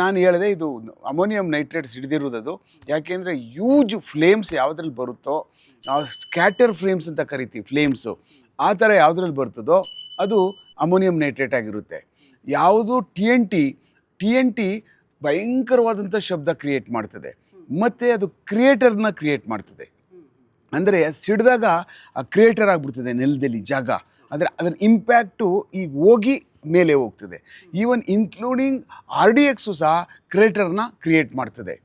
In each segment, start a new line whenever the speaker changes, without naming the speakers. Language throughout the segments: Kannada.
ನಾನು ಹೇಳಿದೆ ಇದು ಅಮೋನಿಯಂ ನೈಟ್ರೇಟ್ ಸಿಡಿದಿರೋದು. ಯಾಕೆಂದರೆ ಯೂಜ್ ಫ್ಲೇಮ್ಸ್ ಯಾವುದ್ರಲ್ಲಿ ಬರುತ್ತೋ, ಸ್ಕ್ಯಾಟರ್ ಫ್ಲೇಮ್ಸ್ ಅಂತ ಕರಿತೀವಿ, ಫ್ಲೇಮ್ಸು ಆ ಥರ ಯಾವುದ್ರಲ್ಲಿ ಬರ್ತದೋ ಅದು ಅಮೋನಿಯಂ ನೈಟ್ರೇಟ್ ಆಗಿರುತ್ತೆ. ಯಾವುದು ಟಿ ಎನ್ ಟಿ ಭಯಂಕರವಾದಂಥ ಶಬ್ದ ಕ್ರಿಯೇಟ್ ಮಾಡ್ತದೆ ಮತ್ತು ಅದು ಕ್ರಿಯೇಟರ್ನ ಕ್ರಿಯೇಟ್ ಮಾಡ್ತದೆ. ಅಂದರೆ ಸಿಡಿದಾಗ ಆ ಕ್ರಿಯೇಟರ್ ಆಗಿಬಿಡ್ತದೆ ನೆಲದಲ್ಲಿ ಜಾಗ. ಆದರೆ ಅದರ ಇಂಪ್ಯಾಕ್ಟು ಈಗ ಹೋಗಿ ಮೇಲೆ ಹೋಗ್ತದೆ. ಈವನ್ ಇನ್ಕ್ಲೂಡಿಂಗ್ RDX ಸಹ ಕ್ರಿಯೇಟರ್ನ ಕ್ರಿಯೇಟ್ ಮಾಡ್ತದೆ.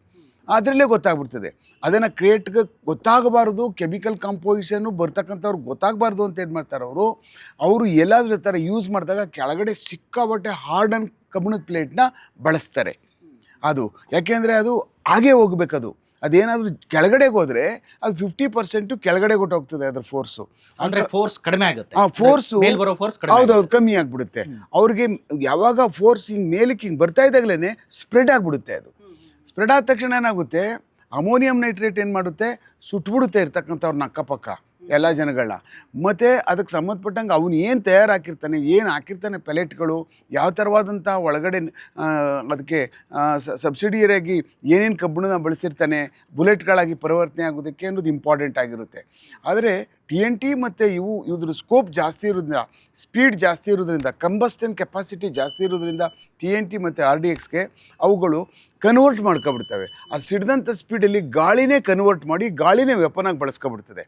ಅದರಲ್ಲೇ ಗೊತ್ತಾಗ್ಬಿಡ್ತದೆ. ಅದನ್ನು ಕ್ರಿಯೇಟ್ಗೆ ಗೊತ್ತಾಗಬಾರ್ದು, ಕೆಮಿಕಲ್ ಕಾಂಪೋಸಿಷನ್ನು ಬರ್ತಕ್ಕಂಥವ್ರು ಗೊತ್ತಾಗಬಾರ್ದು ಅಂತ ಏನು ಮಾಡ್ತಾರೆ ಅವರು ಎಲ್ಲಾದರೂ ಥರ ಯೂಸ್ ಮಾಡಿದಾಗ ಕೆಳಗಡೆ ಸಿಕ್ಕಾಬಟ್ಟೆ ಹಾರ್ಡ್ ಆ್ಯಂಡ್ ಕಬ್ಬಿಣದ ಪ್ಲೇಟ್ನ ಬಳಸ್ತಾರೆ. ಅದು ಯಾಕೆಂದರೆ ಅದು ಹಾಗೇ ಹೋಗ್ಬೇಕದು. ಅದೇನಾದರೂ ಕೆಳಗಡೆಗೆ ಹೋದರೆ ಅದು 50% ಕೆಳಗಡೆ ಹೋಗ್ತದೆ ಅದರ ಫೋರ್ಸು.
ಅಂದ್ರೆ ಫೋರ್ಸ್ ಕಡಿಮೆ ಆಗುತ್ತೆ.
ಫೋರ್ಸು ಹೌದೌದು ಕಮ್ಮಿ ಆಗಿಬಿಡುತ್ತೆ. ಅವ್ರಿಗೆ ಯಾವಾಗ ಫೋರ್ಸ್ ಹಿಂಗೆ ಮೇಲಕ್ಕೆ ಹಿಂಗೆ ಬರ್ತಾ ಇದ್ದಾಗಲೇ ಸ್ಪ್ರೆಡ್ ಆಗಿಬಿಡುತ್ತೆ. ಅದು ಸ್ಪ್ರೆಡ್ ಆದ ತಕ್ಷಣ ಏನಾಗುತ್ತೆ, ಅಮೋನಿಯಂ ನೈಟ್ರೇಟ್ ಏನು ಮಾಡುತ್ತೆ, ಸುಟ್ಬಿಡುತ್ತೆ ಇರ್ತಕ್ಕಂಥವ್ರನ್ನ ಅಕ್ಕಪಕ್ಕ ಎಲ್ಲ ಜನಗಳನ್ನ. ಮತ್ತು ಅದಕ್ಕೆ ಸಂಬಂಧಪಟ್ಟಂಗೆ ಅವನು ಏನು ತಯಾರಾಕಿರ್ತಾನೆ, ಏನು ಹಾಕಿರ್ತಾನೆ ಪೆಲೆಟ್ಗಳು, ಯಾವ ಥರವಾದಂಥ ಒಳಗಡೆ ಅದಕ್ಕೆ ಸಬ್ಸಿಡಿಯರಿಯಾಗಿ ಏನೇನು ಕಬ್ಬಿಣನ ಬಳಸಿರ್ತಾನೆ, ಬುಲೆಟ್ಗಳಾಗಿ ಪರಿವರ್ತನೆ ಆಗೋದಕ್ಕೆ ಅನ್ನೋದು ಇಂಪಾರ್ಟೆಂಟ್ ಆಗಿರುತ್ತೆ. ಆದರೆ TNT ಮತ್ತು ಇದ್ರ ಸ್ಕೋಪ್ ಜಾಸ್ತಿ ಇರೋದ್ರಿಂದ, ಸ್ಪೀಡ್ ಜಾಸ್ತಿ ಇರೋದ್ರಿಂದ, ಕಂಬಸ್ಟನ್ ಕೆಪಾಸಿಟಿ ಜಾಸ್ತಿ ಇರೋದ್ರಿಂದ TNT ಮತ್ತು RDXಗೆ ಅವುಗಳು ಕನ್ವರ್ಟ್ ಮಾಡ್ಕೊಬಿಡ್ತವೆ. ಆ ಸಿಡಿದಂಥ ಸ್ಪೀಡಲ್ಲಿ ಗಾಳಿನೇ ಕನ್ವರ್ಟ್ ಮಾಡಿ ಗಾಳಿನೇ ವೆಪನಾಗಿ ಬಳಸ್ಕೊಬಿಡ್ತದೆ.